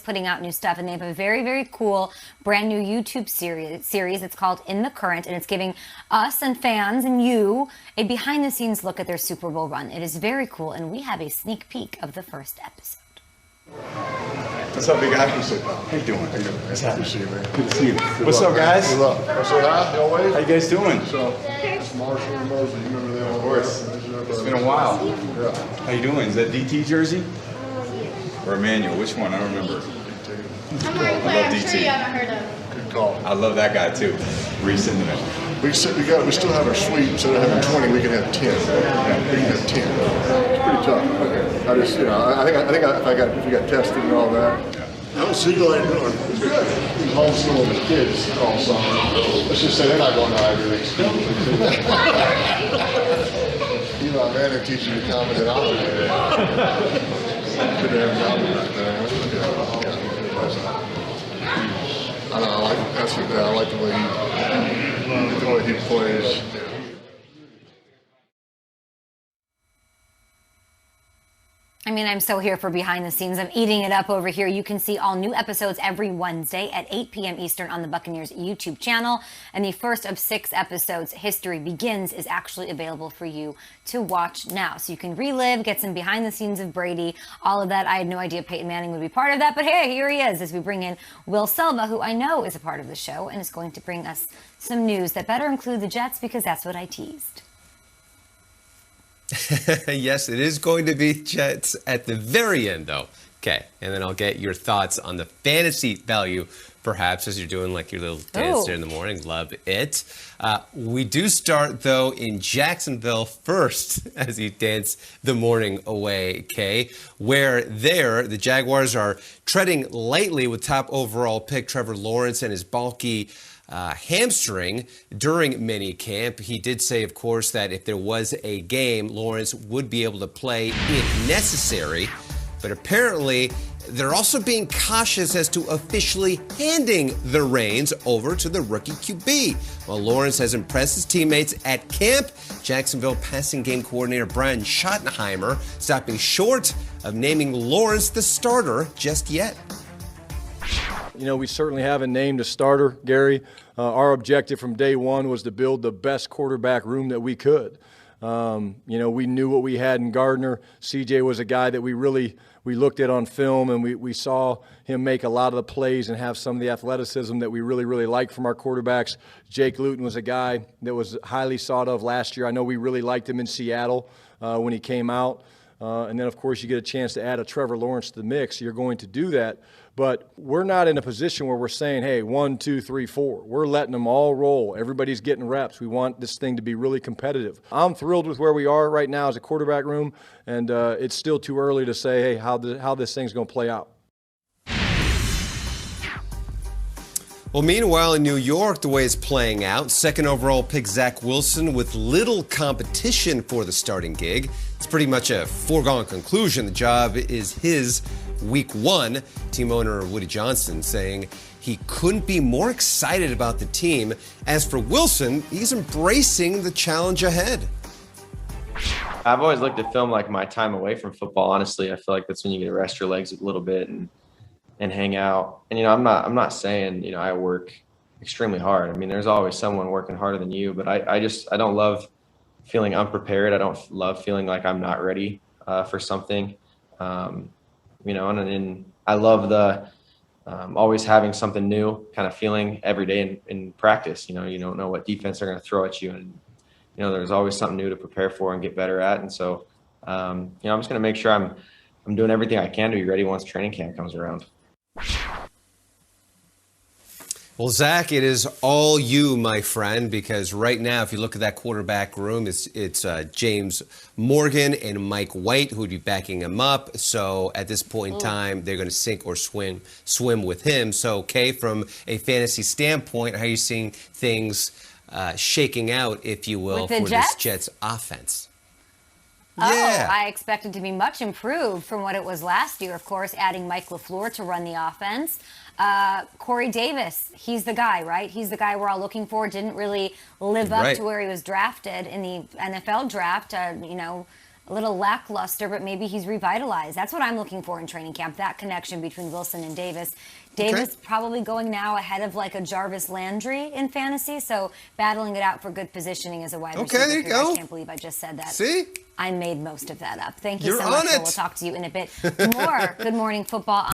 putting out new stuff, and they have a very, very cool brand new YouTube series. It's called In the Current, and it's giving us and fans and you a behind-the-scenes look at their Super Bowl run. It is very cool, and we have a sneak peek of the first episode. What's up, big guy? How you doing? Nice to see you, man. Good to see you. What's up, guys? Good luck. What's up, always? How you guys doing? So, Marshall and Mosley, you remember them? Of course. It's been a while. Yeah. How you doing? Is that DT jersey? Or Emmanuel? Which one? I don't remember. I'm already playing. I'm sure you haven't heard of. Good call. I love that guy too. Reese Inman. We still have our sweep. Instead of having 20, we can have 10. Yeah, we can have 10. It's pretty tough. I just, if we got tested and all that. How's Siegel ain't doing? It's good. He's homeschooling his kids all summer. Let's just say they're not going to Ivy League school. Eli Manning teaching you common denominator. Good to have him out back there. I don't know. I like the way he plays. I mean, I'm so here for behind the scenes. I'm eating it up over here. You can see all new episodes every Wednesday at 8 p.m. Eastern on the Buccaneers YouTube channel. And the first of 6 episodes, History Begins, is actually available for you to watch now. So you can relive, get some behind the scenes of Brady, all of that. I had no idea Peyton Manning would be part of that, but hey, here he is as we bring in Will Selva, who I know is a part of the show and is going to bring us some news that better include the Jets, because that's what I teased. Yes, it is going to be Jets at the very end, though. Okay, and then I'll get your thoughts on the fantasy value, perhaps, as you're doing like your little dance there in the morning. Love it. We do start, though, in Jacksonville first as you dance the morning away, Kay, where there the Jaguars are treading lightly with top overall pick Trevor Lawrence and his bulky hamstring during minicamp. He did say, of course, that if there was a game, Lawrence would be able to play if necessary. But apparently, they're also being cautious as to officially handing the reins over to the rookie QB. While Lawrence has impressed his teammates at camp, Jacksonville passing game coordinator Brian Schottenheimer stopping short of naming Lawrence the starter just yet. You know, we certainly haven't named a starter, Gary. Our objective from day one was to build the best quarterback room that we could. You know, we knew what we had in Gardner. CJ was a guy that we looked at on film, and we saw him make a lot of the plays and have some of the athleticism that we really like from our quarterbacks. Jake Luton was a guy that was highly sought of last year. I know we really liked him in Seattle when he came out. And then, of course, you get a chance to add a Trevor Lawrence to the mix. You're going to do that. But we're not in a position where we're saying, hey, 1, 2, 3, 4. We're letting them all roll. Everybody's getting reps. We want this thing to be really competitive. I'm thrilled with where we are right now as a quarterback room, and it's still too early to say, hey, how this thing's going to play out. Well, meanwhile, in New York, the way it's playing out, second overall pick Zach Wilson with little competition for the starting gig. It's pretty much a foregone conclusion. The job is his week 1. Team owner Woody Johnson saying he couldn't be more excited about the team. As for Wilson, he's embracing the challenge ahead. I've always looked at film like my time away from football. Honestly, I feel like that's when you get to rest your legs a little bit and hang out. And, you know, I'm not saying, you know, I work extremely hard. I mean, there's always someone working harder than you, but I don't love feeling unprepared. I don't love feeling like I'm not ready for something. You know, and I love the always having something new kind of feeling every day in practice. You know, you don't know what defense they're going to throw at you. And, you know, there's always something new to prepare for and get better at. And so, you know, I'm just going to make sure I'm doing everything I can to be ready once training camp comes around. Well, Zach, it is all you, my friend, because right now, if you look at that quarterback room, it's James Morgan and Mike White who would be backing him up. So at this point in time, they're going to sink or swim with him. So, Kay, from a fantasy standpoint, how are you seeing things shaking out, if you will, for this Jets offense? Yeah. I expect it to be much improved from what it was last year. Of course, adding Mike LaFleur to run the offense. Corey Davis, he's the guy, right? He's the guy we're all looking for. Didn't really live up to where he was drafted in the NFL draft. You know, a little lackluster, but maybe he's revitalized. That's what I'm looking for in training camp, that connection between Wilson and Davis. Davis probably going now ahead of like a Jarvis Landry in fantasy, so battling it out for good positioning as a wide receiver. There you go. I can't believe I just said that. See? I made most of that up. Thank you You're so much. on it. We'll talk to you in a bit more. Good Morning Football.